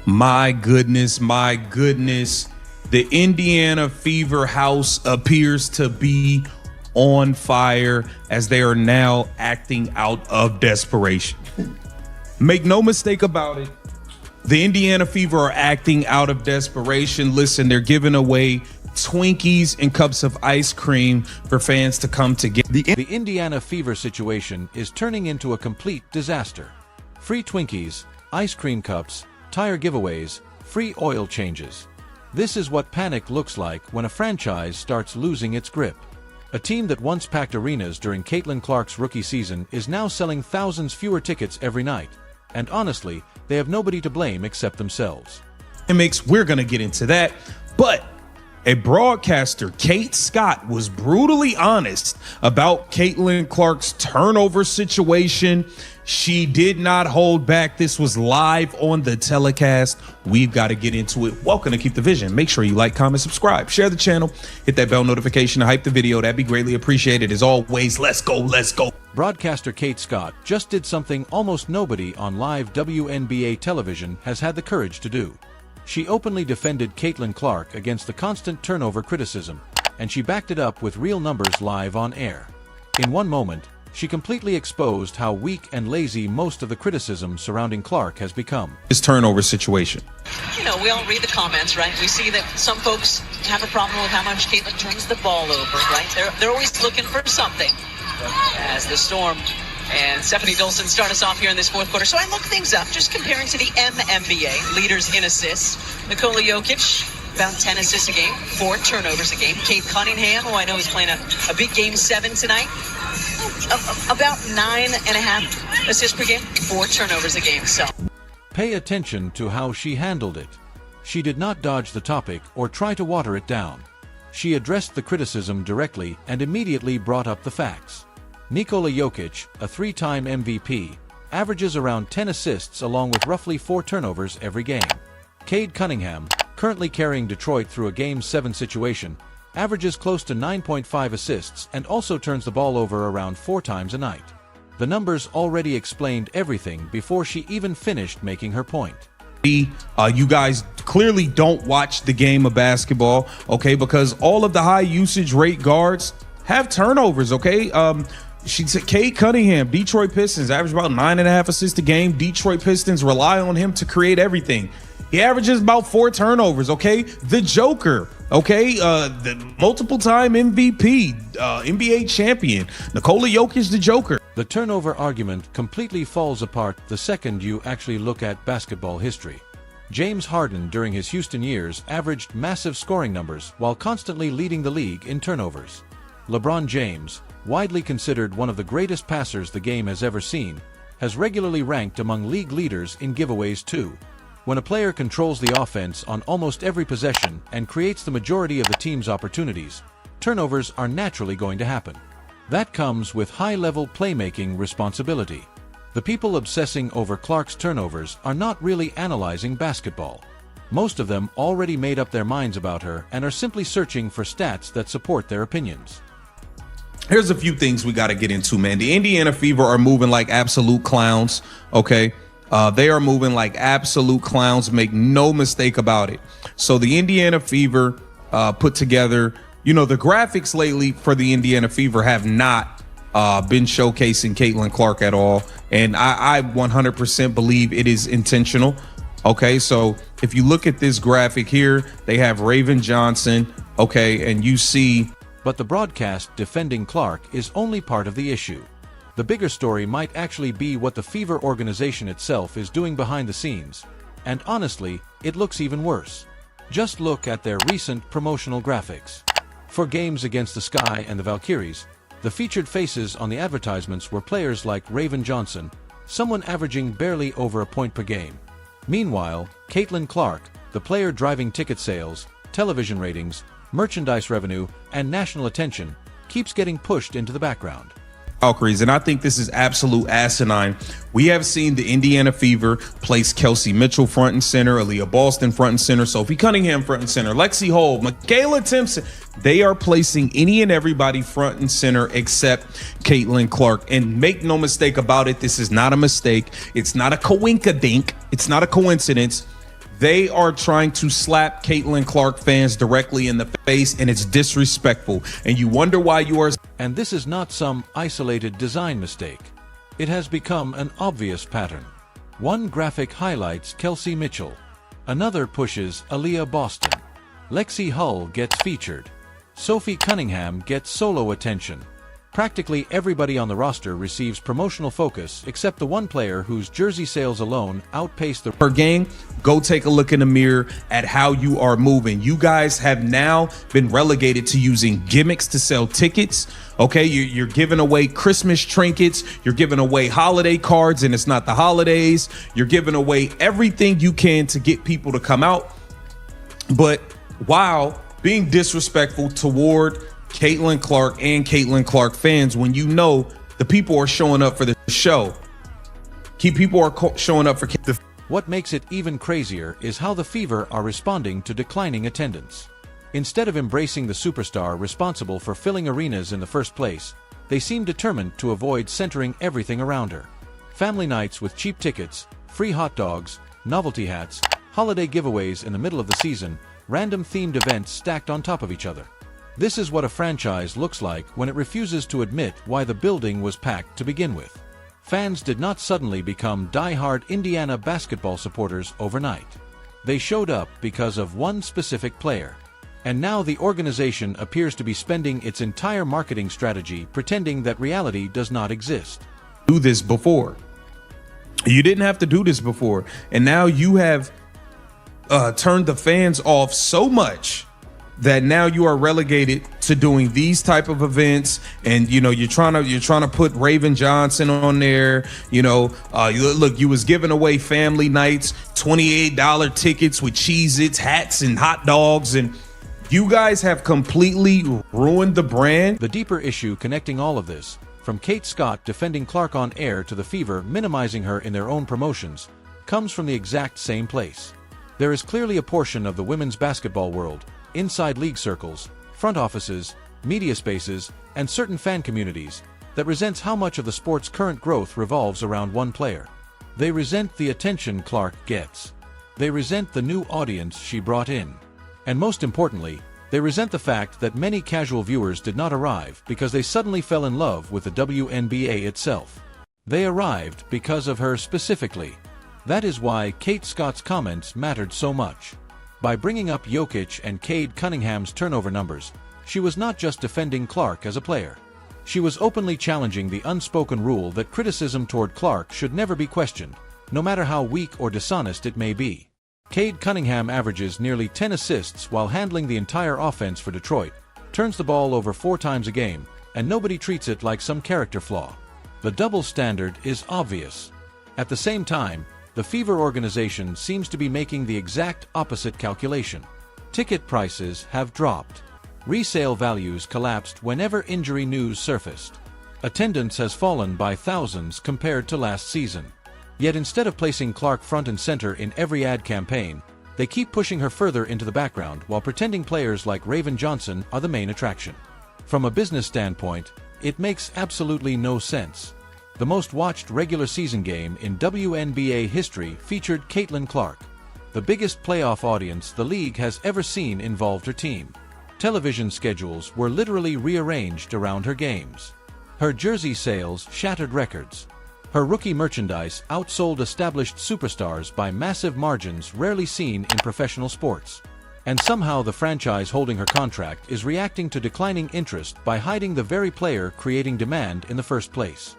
My goodness, my goodness. The Indiana Fever house appears to be on fire as they are now acting out of desperation. Make no mistake about it. The Indiana Fever are acting out of desperation. Listen, they're giving away Twinkies and cups of ice cream for fans to come together. The Indiana Fever situation is turning into a complete disaster. Free Twinkies, ice cream cups, tire giveaways, free oil changes. This is what panic looks like when a franchise starts losing its grip. A team that once packed arenas during Caitlin Clark's rookie season is now selling thousands fewer tickets every night. And honestly, they have nobody to blame except themselves. We're going to get into that, but a broadcaster, Kate Scott, was brutally honest about Caitlin Clark's turnover situation. She did not hold back. This was live on the telecast. We've got to get into it. Welcome to Keep the Vision. Make sure you like, comment, subscribe, share the channel, hit that bell notification to hype the video. That'd be greatly appreciated. As always, let's go, let's go. Broadcaster Kate Scott just did something almost nobody on live Wnba television has had the courage to do. She openly defended Caitlin Clark against the constant turnover criticism, and she backed it up with real numbers live on air. In one moment, she completely exposed how weak and lazy most of the criticism surrounding Clark has become. This turnover situation. You know, we all read the comments, right? We see that some folks have a problem with how much Caitlin turns the ball over, right? They're always looking for something. As the Storm and Stephanie Dolson start us off here in this fourth quarter. So I look things up, just comparing to the MMBA, leaders in assists. Nikola Jokic, about 10 assists a game, 4 turnovers a game. Cade Cunningham, who I know is playing a big game 7 tonight, about 9.5 assists per game, 4 turnovers a game. So pay attention to how she handled it. She did not dodge the topic or try to water it down. She addressed the criticism directly and immediately brought up the facts. Nikola Jokic, a 3-time MVP, averages around 10 assists along with roughly 4 turnovers every game. Cade Cunningham, currently carrying Detroit through a Game 7 situation, averages close to 9.5 assists and also turns the ball over around 4 times a night. The numbers already explained everything before she even finished making her point. You guys clearly don't watch the game of basketball, okay? Because all of the high usage rate guards have turnovers, okay? She said Cade Cunningham, Detroit Pistons, average about 9.5 assists a game. Detroit Pistons rely on him to create everything. He averages about 4 turnovers, okay? The Joker, okay? The multiple-time MVP, NBA champion, Nikola Jokic, the Joker. The turnover argument completely falls apart the second you actually look at basketball history. James Harden during his Houston years averaged massive scoring numbers while constantly leading the league in turnovers. LeBron James, widely considered one of the greatest passers the game has ever seen, has regularly ranked among league leaders in giveaways too. When a player controls the offense on almost every possession and creates the majority of the team's opportunities, turnovers are naturally going to happen. That comes with high-level playmaking responsibility. The people obsessing over Clark's turnovers are not really analyzing basketball. Most of them already made up their minds about her and are simply searching for stats that support their opinions. Here's a few things we got to get into, man. The Indiana Fever are moving like absolute clowns, okay? They are moving like absolute clowns. Make no mistake about it. So the Indiana Fever put together, you know, the graphics lately for the Indiana Fever have not been showcasing Caitlin Clark at all. And I 100% believe it is intentional. Okay, so if you look at this graphic here, they have Raven Johnson, okay, and you see. But the broadcast defending Clark is only part of the issue. The bigger story might actually be what the Fever organization itself is doing behind the scenes. And honestly, it looks even worse. Just look at their recent promotional graphics. For games against the Sky and the Valkyries, the featured faces on the advertisements were players like Raven Johnson, someone averaging barely over a point per game. Meanwhile, Caitlin Clark, the player driving ticket sales, television ratings, merchandise revenue, and national attention, keeps getting pushed into the background. Valkyries, and I think this is absolute asinine. We have seen the Indiana Fever place Kelsey Mitchell front and center, Aaliyah Boston front and center, Sophie Cunningham front and center, Lexi Holt, Michaela Timpson. They are placing any and everybody front and center except Caitlin Clark. And make no mistake about it, this is not a mistake. It's not a coinkadink. It's not a coincidence. They are trying to slap Caitlin Clark fans directly in the face, and it's disrespectful. And you wonder why you are. And this is not some isolated design mistake. It has become an obvious pattern. One graphic highlights Kelsey Mitchell. Another pushes Aaliyah Boston. Lexi Hull gets featured. Sophie Cunningham gets solo attention. Practically everybody on the roster receives promotional focus except the one player whose jersey sales alone outpaced the per game. Go take a look in the mirror at how you are moving. You guys have now been relegated to using gimmicks to sell tickets. Okay, you're giving away Christmas trinkets. You're giving away holiday cards, and it's not the holidays. You're giving away everything you can to get people to come out, but while being disrespectful toward Caitlin Clark and Caitlin Clark fans, when you know the people are showing up for the show. People are showing up for the. What makes it even crazier is how the Fever are responding to declining attendance. Instead of embracing the superstar responsible for filling arenas in the first place, they seem determined to avoid centering everything around her. Family nights with cheap tickets, free hot dogs, novelty hats, holiday giveaways in the middle of the season, random themed events stacked on top of each other. This is what a franchise looks like when it refuses to admit why the building was packed to begin with. Fans did not suddenly become die-hard Indiana basketball supporters overnight. They showed up because of one specific player. And now the organization appears to be spending its entire marketing strategy pretending that reality does not exist. Do this before. You didn't have to do this before. And now you have turned the fans off so much that now you are relegated to doing these type of events. And you're trying to put Raven Johnson on there. Look, you was giving away family nights, $28 tickets with Cheez-Its, hats, and hot dogs, and you guys have completely ruined the brand. The deeper issue connecting all of this, from Kate Scott defending Clark on air to the Fever minimizing her in their own promotions, comes from the exact same place. There is clearly a portion of the women's basketball world, inside league circles, front offices, media spaces, and certain fan communities, that resents how much of the sport's current growth revolves around one player. They resent the attention Clark gets. They resent the new audience she brought in. And most importantly, they resent the fact that many casual viewers did not arrive because they suddenly fell in love with the Wnba itself. They arrived because of her specifically. That is why Kate Scott's comments mattered so much. By bringing up Jokic and Cade Cunningham's turnover numbers, she was not just defending Clark as a player. She was openly challenging the unspoken rule that criticism toward Clark should never be questioned, no matter how weak or dishonest it may be. Cade Cunningham averages nearly 10 assists while handling the entire offense for Detroit, turns the ball over 4 times a game, and nobody treats it like some character flaw. The double standard is obvious. At the same time, the Fever organization seems to be making the exact opposite calculation. Ticket prices have dropped. Resale values collapsed whenever injury news surfaced. Attendance has fallen by thousands compared to last season. Yet instead of placing Clark front and center in every ad campaign, they keep pushing her further into the background while pretending players like Raven Johnson are the main attraction. From a business standpoint, it makes absolutely no sense. The most watched regular season game in WNBA history featured Caitlin Clark. The biggest playoff audience the league has ever seen involved her team. Television schedules were literally rearranged around her games. Her jersey sales shattered records. Her rookie merchandise outsold established superstars by massive margins rarely seen in professional sports. And somehow the franchise holding her contract is reacting to declining interest by hiding the very player creating demand in the first place.